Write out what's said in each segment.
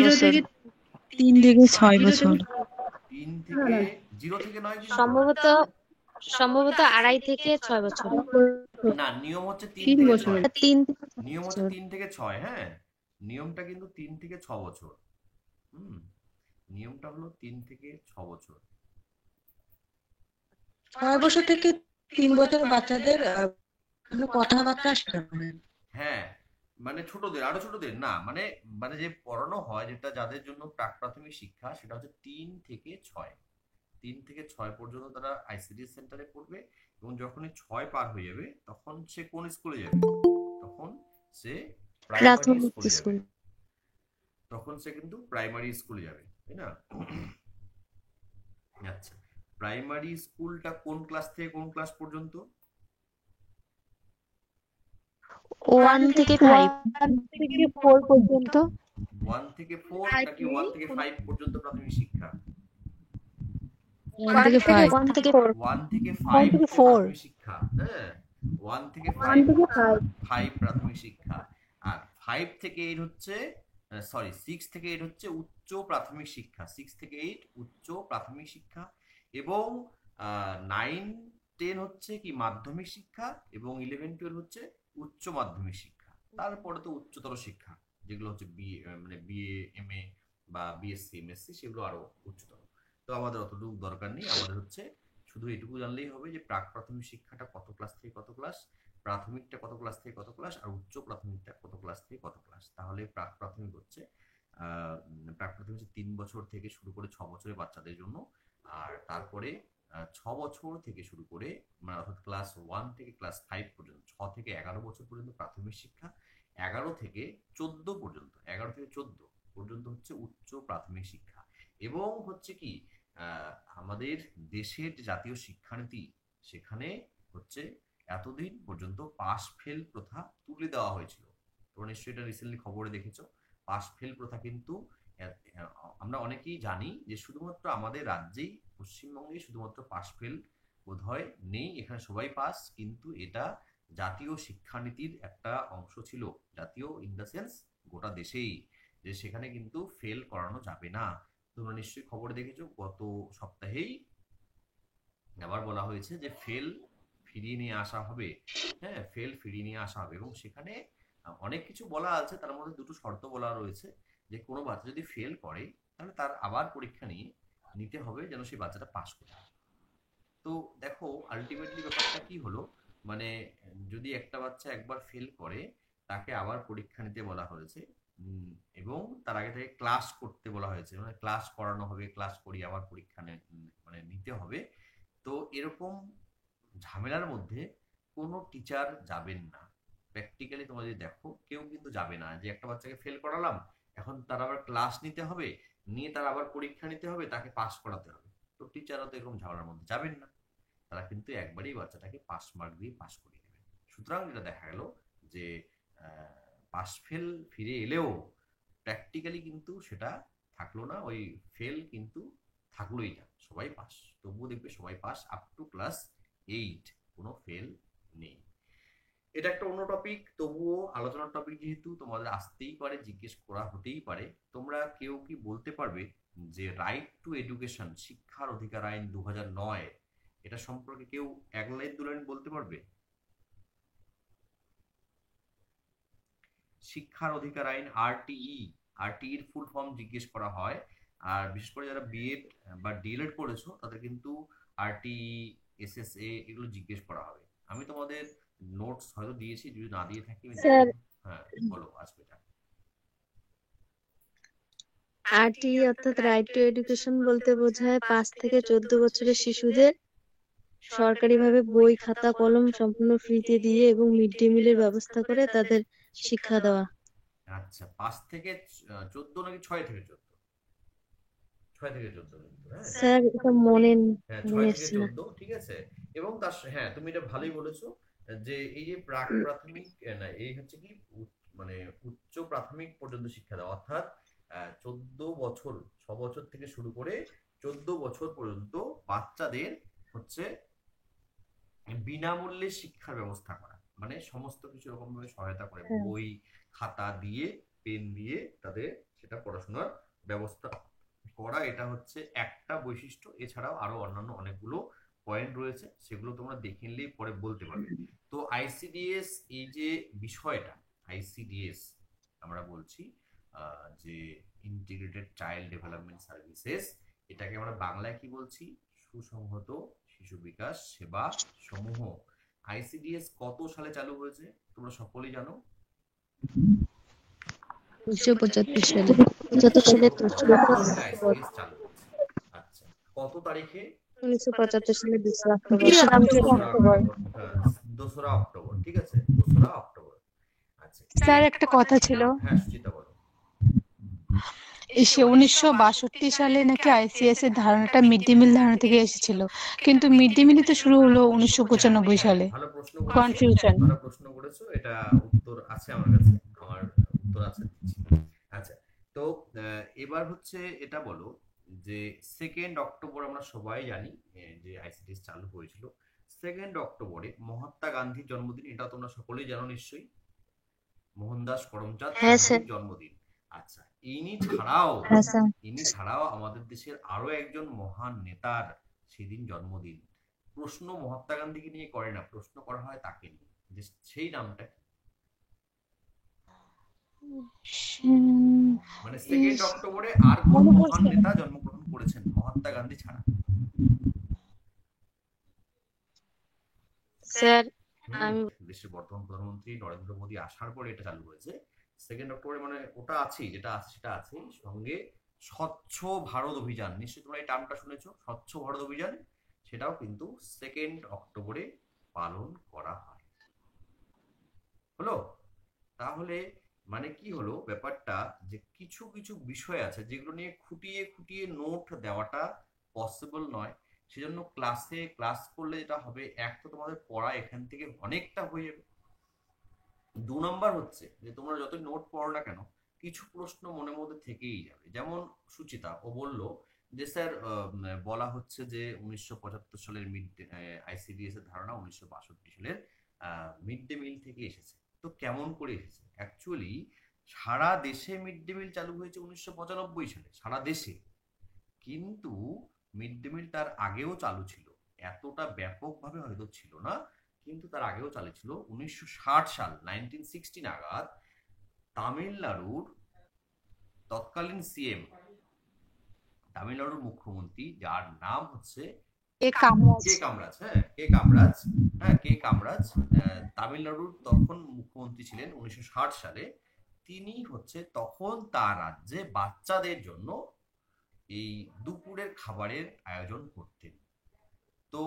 বছর। 3 থেকে 6 বছর। 0 থেকে নয় কিন্তু, সম্ভবত সম্ভবত 2.5 থেকে 6 বছর। না নিয়ম হচ্ছে 3 3 থেকে বছর। 6 তিন নিয়ম হচ্ছে বছর 3 থেকে 6। হ্যাঁ, নিয়মটা কিন্তু 3 থেকে 6 বছর। হুম, নিয়মটা হলো 3 থেকে 6 বছর। 6 বছর থেকে 3 বছর বাচ্চাদের কথাবার্তা শেখাবেন। হ্যাঁ, মানে ছোটদের, আরো ছোটদের না, মানে মানে যে পড়ানো হয়, যেটা যাদের জন্য প্রাক প্রাথমিক শিক্ষা, সেটা হচ্ছে 3 থেকে 6। 3 থেকে 6 পর্যন্ত তারা আইসিডি সেন্টারে পড়বে, এবং যখনই 6 পার হয়ে যাবে তখন সে কোন স্কুলে যাবে? তখন সে প্রাইমারি প্রাথমিক স্কুলে যাবে। স্কুল। তখন সে কিন্তু প্রাইমারি স্কুলে যাবে, তাই না? আচ্ছা, প্রাইমারি স্কুলটা কোন ক্লাস থেকে কোন ক্লাস পর্যন্ত? 1 থেকে 5। 1 থেকে 4 পর্যন্ত। 1 থেকে 4 নাকি 1 থেকে 5 পর্যন্ত প্রাথমিক শিক্ষা? 1 থেকে 5। 1 থেকে 4। 1 থেকে 5 হচ্ছে প্রাথমিক শিক্ষা। হ্যাঁ, 1 থেকে 5 হচ্ছে 5 প্রাথমিক শিক্ষা। আর 5 থেকে 8 হচ্ছে, সরি, 6 থেকে 8 হচ্ছে উচ্চ প্রাথমিক শিক্ষা। 6 থেকে 8 উচ্চ প্রাথমিক শিক্ষা। এবং 9, 10 হচ্ছে কি মাধ্যমিক শিক্ষা, এবং 11, 12 হচ্ছে উচ্চ মাধ্যমিক শিক্ষা। তারপরে তো উচ্চতর শিক্ষা, যেগুলো হচ্ছে বিএ, মানে বিএ, এমএ বা বিএসসি, এমএসসি, সেগুলো আরো উচ্চতর। তো আমাদের অতটুকু দরকার নেই, আমাদের হচ্ছে শুধু এটুকু জানলেই হবে যে প্রাক প্রাথমিক শিক্ষাটা কত ক্লাস থেকে কত ক্লাস, প্রাথমিকটা কত ক্লাস থেকে কত ক্লাস, আর উচ্চ প্রাথমিকটা কত ক্লাস থেকে কত ক্লাস। তাহলে প্রাক প্রাথমিক হচ্ছে প্রাক প্রাথমিক হচ্ছে 3 বছর থেকে শুরু করে 6 বছরের বাচ্চাদের জন্য। আর তারপরে 6 বছর থেকে শুরু করে, মানে অর্থাৎ ক্লাস 1 থেকে ক্লাস 5 পর্যন্ত, 6 থেকে 11 বছর পর্যন্ত প্রাথমিক শিক্ষা। 11 থেকে 14 পর্যন্ত হচ্ছে উচ্চ প্রাথমিক শিক্ষা। এবং হচ্ছে কি, আমাদের দেশের যে জাতীয় শিক্ষানীতি, সেখানে হচ্ছে এতদিন পর্যন্ত পাস ফেল প্রথা তুলে দেওয়া হয়েছিল। তোমরা নিশ্চয়ই এটা রিসেন্টলি খবরে দেখেছো। পাস ফেল প্রথা কিন্তু আমরা অনেকেই জানি যে শুধুমাত্র আমাদের রাজ্যেই, পশ্চিমবঙ্গে শুধুমাত্র পাস ফেল বোধহয় নেই, এখানে সবাই পাস, কিন্তু এটা জাতীয় শিক্ষানীতির একটা অংশ ছিল। জাতীয় ইন দ্য সেন্স গোটা দেশেই, যে সেখানে কিন্তু ফেল করানো যাবে না। তোমরা নিশ্চয়ই খবর দেখেছো, গত সপ্তাহেই আবার বলা হয়েছে যে ফেল ফিরিয়ে নিয়ে আসা হবে। হ্যাঁ, ফেল ফিরিয়ে নিয়ে আসা হবে, এবং সেখানে অনেক কিছু বলা আছে, তার মধ্যে দুটো শর্ত বলা রয়েছে, যে কোনো বাচ্চা যদি ফেল করে, তাহলে তার আবার পরীক্ষা নিয়ে নিতে হবে, যেন সেই বাচ্চাটা পাশ করে। তো দেখো, আলটিমেটলি ব্যাপারটা কি হলো, মানে যদি একটা বাচ্চা একবার ফেল করে, তাকে আবার পরীক্ষা নিতে বলা হয়েছে। উম, এবং তার আগে থেকে ক্লাস করতে বলা হয়েছে, মানে ক্লাস করানো হবে, ক্লাস করিয়ে আবার পরীক্ষা মানে নিতে হবে। তো এরকম ঝামেলার মধ্যে কোনো টিচার যাবেন না। প্র্যাকটিক্যালি তোমরা যদি দেখো, কেউ কিন্তু যাবে না, যে একটা বাচ্চাকে ফেল করালাম, এখন তার আবার ক্লাস নিতে হবে, নিয়ে তার আবার পরীক্ষা নিতে হবে, তাকে পাস করাতে হবে। তো টিচাররা তো এরকম ঝামেলার মধ্যে যাবেন না। তারা কিন্তু একবারেই বাচ্চাটাকে পাস মার্ক দিয়ে পাস করিয়ে দেবেন। সুতরাং যেটা দেখা গেল, যে পাস ফেল ফিরে এলেও প্র্যাকটিক্যালি কিন্তু সেটা থাকলো না, ওই ফেল কিন্তু থাকলোই না, সবাই পাস। তবুও দেখবে সবাই পাস আপ টু ক্লাস 8, কোনো ফেল নেই। এটা একটা অন্য টপিক, তবুও আলোচনার টপিক যেহেতু, তোমাদের আসতেই পারে, জিজ্ঞেস করা হতেই পারে। তোমরা কেউ কি বলতে পারবে যে রাইট টু এডুকেশন, শিক্ষার অধিকার আইন 2009, এটা সম্পর্কে কেউ 1 লাইন 2 লাইন বলতে পারবে? শিক্ষার অধিকার আইন, আরটিই, আরটিইর ফুল ফর্ম জিজ্ঞেস করা হয়। আর বিশেষ করে যারা বিএড বা ডিএলএড করেছো, তাদের কিন্তু আরটিই, এসএসএ, এগুলো জিজ্ঞেস করা হবে। আমি তোমাদের নোটস হয়তো দিয়েছি, যদি না দিয়ে থাকি আমি স্যার, দেখে। হ্যাঁ, বলো, আসবে এটা। আরটি অর্থাৎ রাইট টু এডুকেশন বলতে বোঝায় 5 থেকে 14 বছরের শিশুদের সরকারিভাবে বই, খাতা, কলম সম্পূর্ণ ফ্রিতে দিয়ে এবং মিড ডে মিলের ব্যবস্থা করে তাদের শিক্ষা দেওয়া। আচ্ছা, 5 থেকে 14 নাকি 6 থেকে 14? 6 থেকে 14 কিন্তু, হ্যাঁ। স্যার, এটা মনে হ্যাঁ, মনে ছয় থেকে আসছে না। চোদ্দ ঠিক আছে। এবং তার হ্যাঁ, তুমি এটা ভালোই বলেছো, যে এই যে প্রাক প্রাথমিক, না, এই হচ্ছে কি মানে উচ্চ প্রাথমিক পর্যন্ত শিক্ষা দেওয়া, অর্থাৎ 14 বছর, 6 বছর থেকে শুরু করে 14 বছর পর্যন্ত বাচ্চাদের হচ্ছে বিনামূল্যে শিক্ষার ব্যবস্থা করা, মানে সমস্ত কিছু রকম ভাবে সহায়তা করে, হ্যাঁ। বই, খাতা দিয়ে, পেন দিয়ে তাদের সেটা পড়াশোনার ব্যবস্থা করা, এটা হচ্ছে একটা বৈশিষ্ট্য। এছাড়াও আরো অন্যান্য অনেকগুলো পয়েন্ট রয়েছে, সেগুলো তোমরা দেখে নিলেই পরে বলতে পারবে। তো আইসিডিএস, এই যে বিষয়টা আইসিডিএস আমরা বলছি, যে ইন্টিগ্রেটেড চাইল্ড ডেভেলপমেন্ট সার্ভিসেস, এটাকে আমরা বাংলায় কি বলছি? সুসংহত শিশু বিকাশ সেবা সমূহ। আইসিডিএস কত সালে চালু হয়েছে তোমরা সকলেই জানো? 1975 সালে। 75 সালে তো ছিল। 1975 সালে আইসিডিএস চালু হয়েছে। আচ্ছা, কত তারিখে? 1975 সালে 2 অক্টোবর। দোসরা অক্টোবর। হ্যাঁ, 2রা অক্টোবর, ঠিক আছে, 2রা অক্টোবর। আচ্ছা, স্যার একটা কথা ছিল, হ্যাঁ সুচিতা বলো। সে 1962 সালে নাকি আইসিএস এর ধারণাটা মিড ডে মিল ধারণা থেকে এসেছিল, কিন্তু মিড ডে মিলই তো শুরু হলো 1995 সালে। ভালো প্রশ্ন করেছো, কনফিউশন। ভালো প্রশ্ন করেছো, এটা উত্তর আছে আমার কাছে, আমার উত্তর আছে, দিচ্ছি। আচ্ছা, তো এবার হচ্ছে এটা বলো যে 2 অক্টোবর আমরা সবাই জানি যে আইসিডিএস চালু হয়েছিল। 2 অক্টোবরে মহাত্মা গান্ধীর জন্মদিন, এটা তোমরা সকলেই জানো নিশ্চয়ই, মোহনদাস করমচাঁদ হ্যাঁ স্যার। গান্ধীর জন্মদিন। আচ্ছা, ইনি ছাড়াও হ্যাঁ স্যার। ইনি ছাড়াও আমাদের দেশের আরো একজন মহান নেতার সেদিন জন্মদিন। প্রশ্ন মহাত্মা গান্ধীকে নিয়ে করে না, প্রশ্ন করা হয় তাকে নিয়ে, যে সেই নামটা কি? মানে 2 অক্টোবরে আর কোন মহান নেতা জন্মগ্রহণ করেছেন মহাত্মা গান্ধী ছাড়া? স্যার আমি দেশের বর্তমান প্রধানমন্ত্রী নরেন্দ্র মোদী আসার পরে এটা চালু হয়েছে 2 অক্টোবরে, মানে ওটা আছেই, যেটা আছে সেটা আছেই। সঙ্গে স্বচ্ছ ভারত অভিযান, নিশ্চয়ই তোমরা এই টার্মটা শুনেছো, স্বচ্ছ ভারত অভিযান, সেটাও কিন্তু 2 অক্টোবরে পালন করা হয়। হলো? তাহলে মানে কি হলো ব্যাপারটা, যে কিছু কিছু বিষয় আছে যেগুলো নিয়ে খুঁটিয়ে খুঁটিয়ে নোট দেওয়াটা পসিবল নয়। সেজন্য ক্লাস করলে যেটা হবে, এক তো তোমাদের পড়া এখান থেকে অনেকটা হয়ে যাবে, 2 নম্বর হচ্ছে যে তোমরা যতই নোট পড়ো না কেন, কিছু প্রশ্ন মনের মধ্যে থেকেই যাবে। যেমন সুচিতা ও বলল যে স্যার, বলা হচ্ছে যে 1975 সালের আইসিডিএস এর ধারণা 1962 সালের মিড ডে মিল থেকে এসেছে। তো কেমন করে এসেছে? অ্যাকচুয়ালি সারা দেশে মিড ডে মিল চালু হয়েছে 1995 সালে, সারা দেশে। কিন্তু মিড ডে মিল তার আগেও চালু ছিল, এতটা ব্যাপকভাবে হয়তো ছিল না, কিন্তু তার আগেও চালু ছিল। 1960 সাল 1960 নাগাদ তামিলনাড়ুর তৎকালীন সিএম, তামিলনাড়ুর মুখ্যমন্ত্রী, যার নাম হচ্ছে এ কামরাজ। কে কামরাজ, কে কামরাজ, তামিলনাড়ুর তখন মুখ্যমন্ত্রী ছিলেন 1960 সালে। তিনি হচ্ছে তখন তার রাজ্যে বাচ্চাদের জন্য এই দুপুরের খাবারের আয়োজন করতেন। তো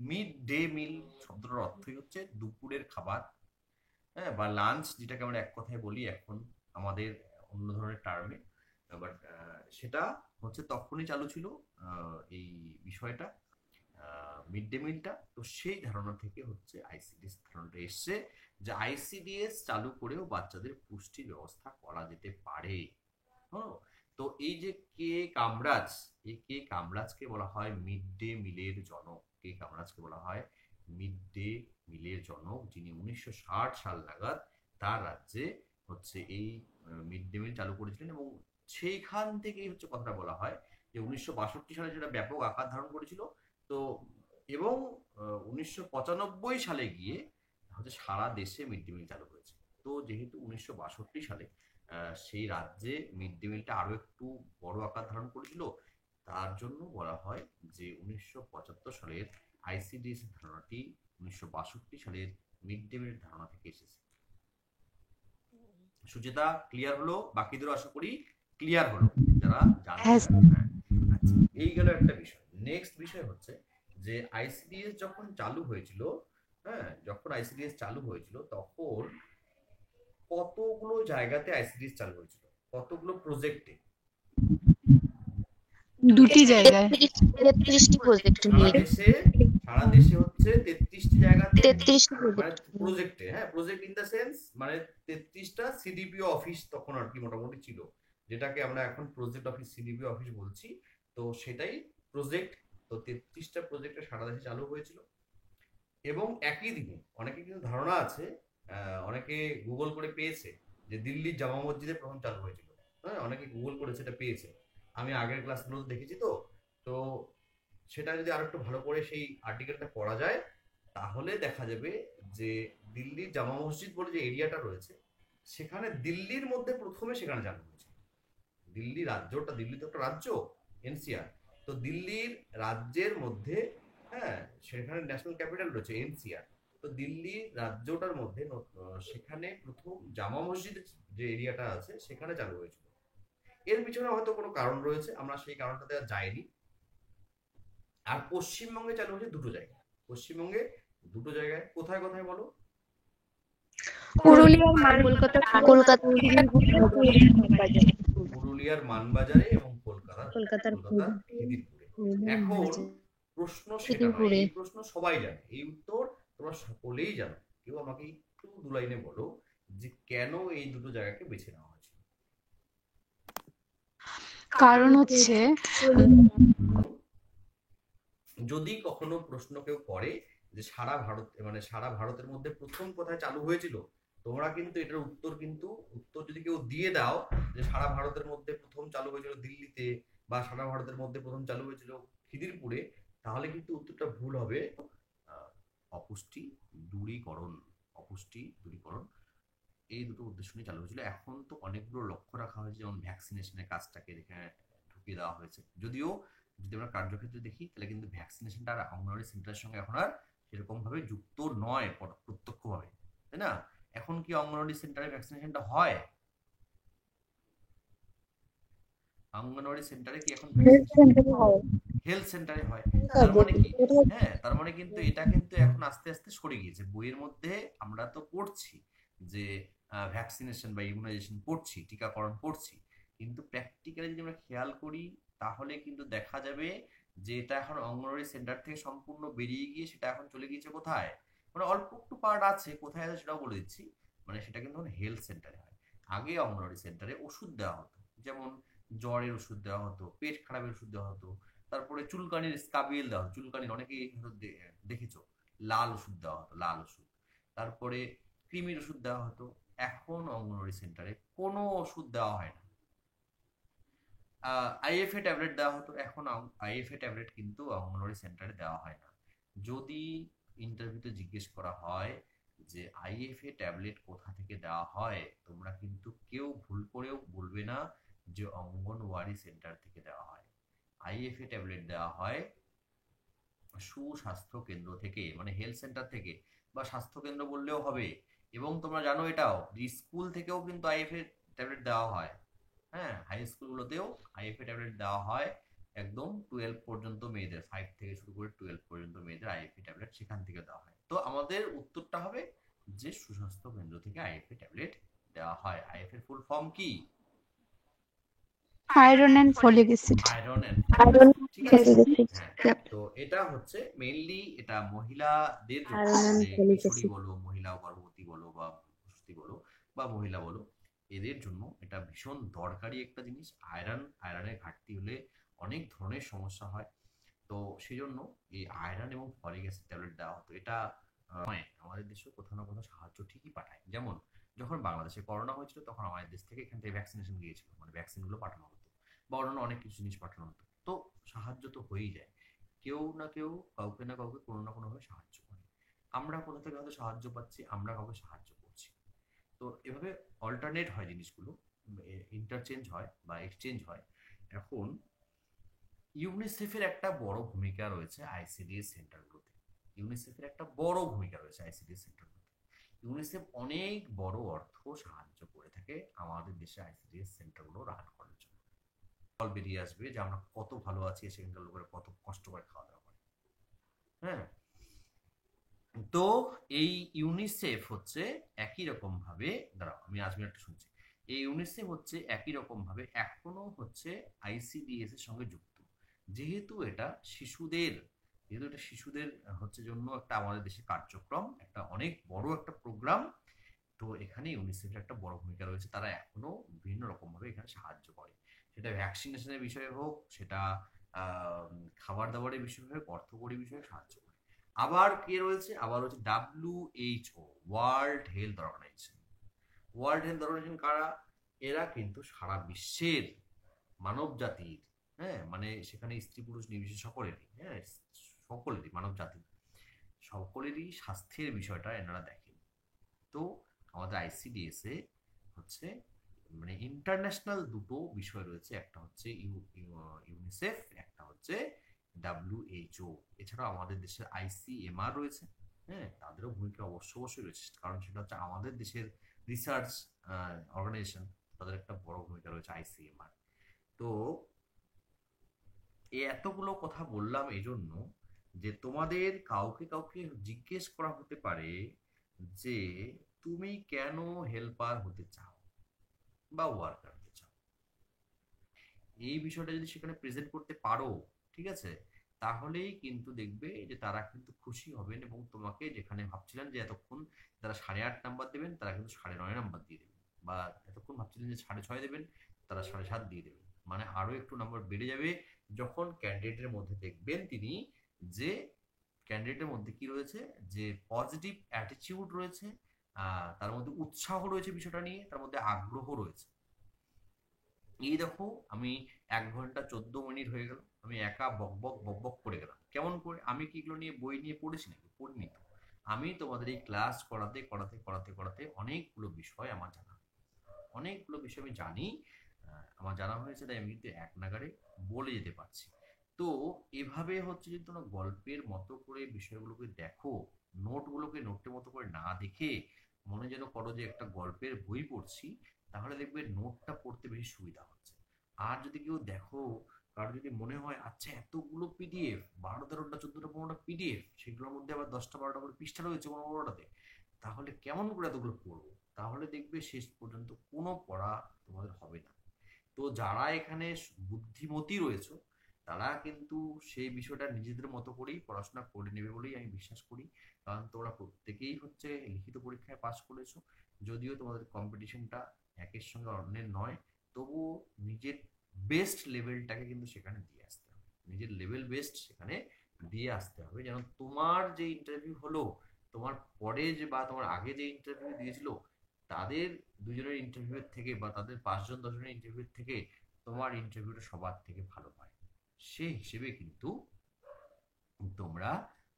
মিড ডে মিল শব্দটার অর্থই হচ্ছে দুপুরের খাবার, হ্যাঁ, বা লাঞ্চ, যেটাকে আমরা এক কথায় বলি এখন আমাদের অন্য ধরনের টার্মে। বাট সেটা হচ্ছে তখনই চালু ছিল এই বিষয়টা, মিড ডে মিলটা। তো সেই ধারণা থেকে হচ্ছে আইসিডিএস ধারণাটা এসছে, যে আইসিডিএস চালু করেও বাচ্চাদের পুষ্টির ব্যবস্থা করা যেতে পারে। হ্যাঁ, তো এই যে কামরাজ, এই কামরাজকে বলা হয় মিড ডে মিলের জনক। কামরাজকে বলা হয় মিড ডে মিলের জনক, যিনি 1960 সাল নাগাদ তার রাজ্যে হচ্ছে এই মিড ডে মিল চালু করেছিলেন। এবং সেইখান থেকেই হচ্ছে কথাটা বলা হয় যে 1962 সালে যেটা ব্যাপক আকার ধারণ করেছিল। তো এবং 1995 সালে গিয়ে হচ্ছে সারা দেশে মিড ডে মিল চালু হয়েছে। তো যেহেতু 1962 সালে সেই রাজ্যে মিড ডে মিলটা আরো একটু বড় আকার ধারণ করেছিল, তার জন্য বলা হয় যে 1975 সালের আইসিডিএস ধারণাটি 1962 সালের মিড ডে মিলের ধারণা থেকে এসেছে। সুচেতা ক্লিয়ার হলো? বাকিদেরও আশা করি ক্লিয়ার হলো, যারা জানতে হ্যাঁ, চান। হ্যাঁ, আচ্ছা, এই গেল একটা বিষয়। নেক্সট বিষয় হচ্ছে যে আইসিডিএস যখন চালু হয়েছিল, হ্যাঁ, যখন আইসিডিএস চালু হয়েছিল তখন কতগুলো জায়গাতে আইসিডিএস চালু হয়েছিল, কতগুলো প্রজেক্টে? দুটি জায়গায়। 33টি প্রজেক্ট নিয়ে। সারা দেশে হচ্ছে 33টি জায়গাতে, 33টি মানে প্রজেক্ট। প্রজেক্টে, হ্যাঁ, প্রজেক্ট ইন দ্য সেন্স মানে 33টা সিডিপিও অফিস তখন আর কি মোটামুটি ছিল, যেটাকে আমরা এখন প্রজেক্ট অফিস, সিডিপিও অফিস বলছি। তো সেটাই প্রজেক্ট। তো 33টা প্রজেক্টে সারা দেশে চালু হয়েছিল। এবং একই দিনে অনেকে কিন্তু ধারণা আছে, অনেকে গুগল করে পেয়েছে যে দিল্লির জামা মসজিদে প্রথম চালু হয়েছিল। হ্যাঁ, অনেকে গুগল করে সেটা পেয়েছে, আমি আগের ক্লাসগুলো দেখেছি। তো তো সেটা যদি আরো একটু ভালো করে সেই আর্টিকেলটা পড়া যায়, তাহলে দেখা যাবে যে দিল্লির জামা মসজিদ বলে যে এরিয়াটা রয়েছে, সেখানে দিল্লির মধ্যে প্রথমে সেখানে চালু হয়েছে। দিল্লি রাজ্যটা, দিল্লি তো একটা রাজ্য, এনসিআর। তো দিল্লির রাজ্যের মধ্যে, হ্যাঁ, সেখানে ন্যাশনাল ক্যাপিটাল রয়েছে এনসিআর। তো দিল্লি রাজ্যটার মধ্যে সেখানে প্রথম জামা মসজিদ যে এরিয়াটা আছে সেখানে চালু হয়েছিল। এর পিছনে হয়তো কোনো কারণ রয়েছে, আমরা সেই কারণটাতে আর যাইনি। আর পশ্চিমবঙ্গে চালু হয়েছে দুটো জায়গায়। পশ্চিমবঙ্গে দুটো জায়গায়, কোথায় কোথায় বলো? পুরুলিয়ার আর কলকাতা পুরুলিয়ার মানবাজারে এবং কলকাতার কলকাতার খিদিরপুরে। এখন প্রশ্ন সেটা নয়, খিদিরপুরে। এই প্রশ্ন সবাই জানে, এই উত্তর তোমরা সকলেই জানো। কেউ আমাকে একটু দু লাইনে বলো যে কেন এই দুটো জায়গাকে বেছে নেওয়া হয়েছিল। কারণ হচ্ছে যদি কখনো প্রশ্ন কেউ করে যে সারা ভারত, মানে সারা ভারতের মধ্যে প্রথম কোথায় চালু হয়েছিল, তোমরা কিন্তু এটার উত্তর যদি কেউ দিয়ে দাও যে সারা ভারতের মধ্যে প্রথম চালু হয়েছিল দিল্লিতে, বা সারা ভারতের মধ্যে প্রথম চালু হয়েছিল খিদিরপুরে, তাহলে কিন্তু উত্তরটা ভুল হবে। অপুষ্টি দূরীকরণ, অপুষ্টি দূরীকরণ এই দুটো উদ্দেশ্য নিয়ে চালু হয়েছিল। এখন তো অনেকগুলো লক্ষ্য রাখা হয়েছে, যেমন ভ্যাকসিনেশনের কাজটাকে এখানে ঢুকিয়ে দেওয়া হয়েছে। যদিও যদি আমরা কার্যক্ষেত্রে দেখি, তাহলে কিন্তু ভ্যাকসিনেশনটা আর অঙ্গনওয়াড়ি সেন্টারের সঙ্গে এখন আর সেরকম ভাবে যুক্ত নয় প্রত্যক্ষভাবে, তাই না? এখন কি অঙ্গনওয়াড়ি সেন্টারে ভ্যাকসিনেশনটা হয়? অঙ্গনওয়াড়ি সেন্টারে কি এখন হেলথ সেন্টারে হয়? তার মানে কি, হ্যাঁ, তার মানে কিন্তু এটা কিন্তু এখন আস্তে আস্তে সরে গিয়েছে। বইয়ের মধ্যে আমরা তো পড়ছি যে ভ্যাকসিনেশন বা ইমিউনাইজেশন পড়ছি, টিকাকরণ পড়ছি, কিন্তু প্র্যাকটিক্যালি যদি আমরা খেয়াল করি, তাহলে কিন্তু দেখা যাবে যে এটা এখন অঙ্গনওয়াড়ি সেন্টার থেকে সম্পূর্ণ বেরিয়ে গিয়ে সেটা এখন চলে গিয়েছে কোথায়, মানে অল্প একটু পার্ট আছে, কোথায় আছে সেটাও বলে দিচ্ছি। মানে সেটা কিন্তু হেলথ সেন্টারে হয়। আগে অঙ্গনওয়াড়ি সেন্টারে ওষুধ দেওয়া হতো, যেমন জ্বরের ওষুধ দেওয়া হতো, পেট খারাপের ওষুধ দেওয়া হতো, তারপরে চুলকানির স্কাবিল দেওয়া হতো, চুলকানির অনেকেই দেখেছো, লাল ওষুধ দেওয়া হতো, লাল ওষুধ। তারপরে কৃমির ওষুধ দেওয়া হতো। এখন অঙ্গনওয়াড়ি সেন্টারে কোনো ওষুধ দেওয়া হয় না। আইএফএ ট্যাবলেট দেওয়া হতো, এখন আইএফএ ট্যাবলেট কিন্তু অঙ্গনওয়াড়ি সেন্টারে দেওয়া হয় না। যদি ইন্টারভিউতে জিজ্ঞেস করা হয় যে আইএফএ ট্যাবলেট কোথা থেকে দেওয়া হয়, তোমরা কিন্তু কেউ ভুল করেও বলবে না যে অঙ্গনওয়াড়ি সেন্টার থেকে দেওয়া হয়। আইএফএ ট্যাবলেট দেওয়া হয় সুস্বাস্থ্য কেন্দ্র থেকে, মানে হেলথ সেন্টার থেকে, বা স্বাস্থ্য কেন্দ্র বললেও হবে। এবং তোমরা জানো এটাও যে স্কুল থেকেও কিন্তু আইএফএ ট্যাবলেট দেওয়া হয়। হ্যাঁ, হাই স্কুলগুলোতেও আইএফএ ট্যাবলেট দেওয়া হয়। একদম 12 পর্যন্ত মেয়েদের, 5 থেকে শুরু করে 12 পর্যন্ত মেয়েদের আইএফএ ট্যাবলেট সেখান থেকে দেওয়া হয়। তো আমাদের উত্তরটা হবে যে সুস্বাস্থ্য কেন্দ্র থেকে আইএফএ ট্যাবলেট দেওয়া হয়। আইএফএ ফুল ফর্ম কি? Iron and folic acid. Iron and folic acid, ঠিক আছে। হ্যাঁ, তো এটা হচ্ছে মেইনলি এটা মহিলাদের জন্য, আয়রন মানে ফলিক কিশোরী অ্যাসিড। বলো, মহিলা গর্ভবতী বলো, বা প্রসূতি বলো, বা মহিলা বলো, এদের জন্য এটা ভীষণ দরকারি একটা জিনিস। আয়রনের ঘাটতি হলে অনেক ধরনের সমস্যা হয়। তো সেই জন্য এই আয়রন এবং ফলিক অ্যাসিড ট্যাবলেট দেওয়া হতো। এটা আমাদের দেশে কোথাও না কোথাও সাহায্য ঠিকই পাঠায়। যেমন যখন বাংলাদেশে করোনা হয়েছিল, তখন আমাদের দেশ থেকে এখান থেকে ভ্যাকসিনেশন গিয়েছিল, মানে ভ্যাকসিন গুলো পাঠানো হতো, বা অন্যান্য অনেক কিছু জিনিস পাঠানো হতো। তো সাহায্য তো হয়েই যায়, কেউ না কেউ কাউকে না কাউকে কোনো না কোনো ভাবে সাহায্য করে। আমরা কোথা থেকে হয়তো সাহায্য পাচ্ছি, আমরা কাউকে সাহায্য করছি। তো এভাবে অল্টারনেট হয় জিনিসগুলো, ইন্টারচেঞ্জ হয় বা এক্সচেঞ্জ হয়। এখন ইউনিসেফের একটা বড় ভূমিকা রয়েছে আইসিডিএস সেন্টারগুলোতে। ইউনিসেফের একটা বড় ভূমিকা রয়েছে আইসিডিএস সেন্টারগুলোতে। ইউনিসেফ অনেক বড় অর্থ সাহায্য করে থাকে আমাদের দেশে আইসিডিএস সেন্টারগুলো রান করার জন্য। ফল বেরিয়ে আসবে যে আমরা কত ভালো আছি, সেখানকার লোকেরা কত কষ্ট করে খাওয়া দাওয়া করে। হ্যাঁ, তো এই ইউনিসেফ হচ্ছে একই রকম ভাবে, দাঁড়াও আমি আজকে একটা শুনছি, এই ইউনিসেফ হচ্ছে একই রকম ভাবে এখনো হচ্ছে আইসিডিএস এর সঙ্গে যুক্ত। যেহেতু এটা শিশুদের হচ্ছে জন্য একটা আমাদের দেশে কার্যক্রম, একটা অনেক বড় একটা প্রোগ্রাম। তো এখানে ইউনিসেফের একটা বড় ভূমিকা রয়েছে, তারা এখনো বিভিন্ন রকম ভাবে এখানে সাহায্য করে। সেটা ভ্যাকসিনেশনের বিষয়ে হোক, সেটা খাবার দাবারের বিষয়ে হোক, অর্থকরী বিষয়ে সাহায্য করে। আবার কে রয়েছে, আবার হচ্ছে WHO, world health organisation. World health organisation কারা? এরা কিন্তু সারা বিশ্বের মানব জাতির, হ্যাঁ মানে সেখানে স্ত্রী পুরুষ নির্বিশেষে সকলেরই, হ্যাঁ সকলেরই মানব জাতি সকলেরই স্বাস্থ্যের বিষয়টা এনারা দেখেন। তো আমাদের আইসিডিএস এ হচ্ছে মানে ইন্টারন্যাশনাল দুটো বিষয় রয়েছে, একটা হচ্ছে ইউনিসেফ, একটা হচ্ছে WHO। এছাড়াও আমাদের দেশের ICMR রয়েছে, হ্যাঁ তাদেরও ভূমিকা অবশ্যই রয়েছে, কারণ সেটা হচ্ছে আমাদের দেশের রিসার্চ অর্গানাইজেশন, তাদের একটা বড় ভূমিকা রয়েছে ICMR। তো এই এতগুলো কথা বললাম এই জন্য যে তোমাদের কাউকে কাউকে জিজ্ঞেস করা হতে পারে যে তুমি কেন হেল্পার হতে চাও বা ওয়ার্কার হতে চাও। এই বিষয়টা যদি সেখানে প্রেজেন্ট করতে পারো, ঠিক আছে, তাহলেই কিন্তু দেখবে যে তারা কিন্তু খুশি হবেন এবং তোমাকে যেখানে ভাবছিলেন যে এতক্ষণ তারা 8.5 নাম্বার দেবেন, তারা কিন্তু 9.5 নাম্বার দিয়ে দেবেন, বা এতক্ষণ ভাবছিলেন যে 6.5 দেবেন, তারা 7.5 দিয়ে দেবেন, মানে আরো একটু নাম্বার বেড়ে যাবে যখন ক্যান্ডিডেটের মধ্যে দেখবেন তিনি যে ক্যান্ডিডেটের মধ্যে কি রয়েছে, যে পজিটিভ অ্যাটিটিউড রয়েছে, তার মধ্যে উৎসাহ রয়েছে বিষয়টা নিয়ে, তার মধ্যে আগ্রহ রয়েছে। এই দেখো আমি 1 ঘন্টা 14 মিনিট হয়ে গেল, আমি একা বক বক বক বক করে গেলাম। কেমন করে? আমি কি এগুলো নিয়ে বই নিয়ে পড়েছি নাকি? পড়িনি তো। আমি তোমাদের এই ক্লাস করাতে করাতে করাতে করাতে অনেকগুলো বিষয় আমার জানা, অনেকগুলো বিষয় আমি জানি, আমার জানা হয়েছে, তাই আমি কিন্তু এক নাগাড়ে বলে যেতে পারছি। তো এভাবে হচ্ছে যদি তোমরা গল্পের মতো করে বিষয়গুলোকে দেখো, নোটগুলোকে নোটের মতো করে না দেখে মনে যেন করো যে একটা গল্পের বই পড়ছি, তাহলে দেখবে নোটটা পড়তে বেশি সুবিধা হচ্ছে। আর যদি কেউ দেখো, কারো যদি মনে হয় আচ্ছা এতগুলো PDF, 12, 13টা, 14টা, 15টা PDF, সেগুলোর মধ্যে আবার 10টা 12টা করে পৃষ্ঠা রয়েছে কোনো কোনোটাতে, তাহলে কেমন করে এতগুলো পড়বো? তাহলে দেখবে শেষ পর্যন্ত কোনো পড়া তোমাদের হবে না। তো যারা এখানে বুদ্ধিমতী রয়েছে, তারা কিন্তু সেই বিষয়টা নিজেদের মতো করেই পড়াশোনা করে নেবে বলেই আমি বিশ্বাস করি। কারণ তোমরা প্রত্যেকেই হচ্ছে লিখিত পরীক্ষায় পাশ করেছো, যদিও তোমাদের কম্পিটিশনটা একের সঙ্গে অন্যের নয়, তবুও নিজের বেস্ট লেভেলটাকে কিন্তু সেখানে দিয়ে আসতে হবে, নিজের লেভেল বেস্ট সেখানে দিয়ে আসতে হবে, যেন তোমার যে ইন্টারভিউ হলো, তোমার পরে যে বা তোমার আগে যে ইন্টারভিউ দিয়েছিল, তাদের দুজনের ইন্টারভিউর থেকে বা তাদের 5 জন 10 জনের ইন্টারভিউর থেকে তোমার ইন্টারভিউটা সবার থেকে ভালো হয়। সেই হিসেবে কিন্তু তোমরা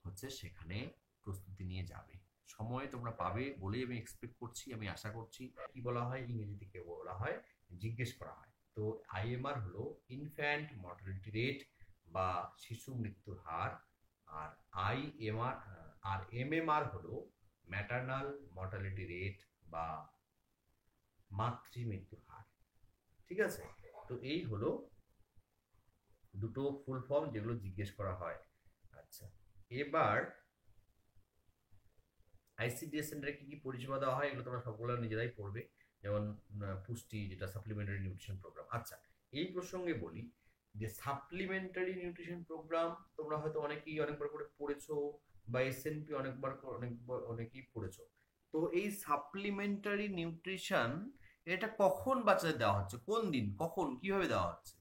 হচ্ছে সেখানে প্রস্তুতি নিয়ে যাবে, সময় তোমরা পাবে বলেই আমি এক্সপেক্ট করছি, আমি আশা করছি। কি বলা হয় ইংরেজি থেকে বলা হয়, জিজ্ঞেস করা হয়। তো IMR হলো ইনফ্যান্ট মর্টালিটি রেট বা শিশু মৃত্যুর হার, আর IMR আর MMR হলো ম্যাটারনাল মর্টালিটি রেট বা মাতৃ মৃত্যুর হার। ঠিক আছে, তো এই হলো দুটো ফুল ফর্ম যেগুলো জিজ্ঞেস করা হয়। আচ্ছা, এবার ICDS সেন্টারে কি কি পরিষেবা দেওয়া হয় এগুলো তোমরা সবগুলো নিজেরাই পড়বে, যেমন পুষ্টি, যেটা সাপ্লিমেন্টারি নিউট্রিশন প্রোগ্রাম। আচ্ছা, এই প্রসঙ্গে বলি যে সাপ্লিমেন্টারি নিউট্রিশন প্রোগ্রাম তোমরা হয়তো অনেকবার করে পড়েছো, বা SNP অনেকেই পড়েছো। তো এই সাপ্লিমেন্টারি নিউট্রিশন এটা কখন বাচ্চাদের দেওয়া হচ্ছে, কোন দিন, কখন, কিভাবে দেওয়া হচ্ছে?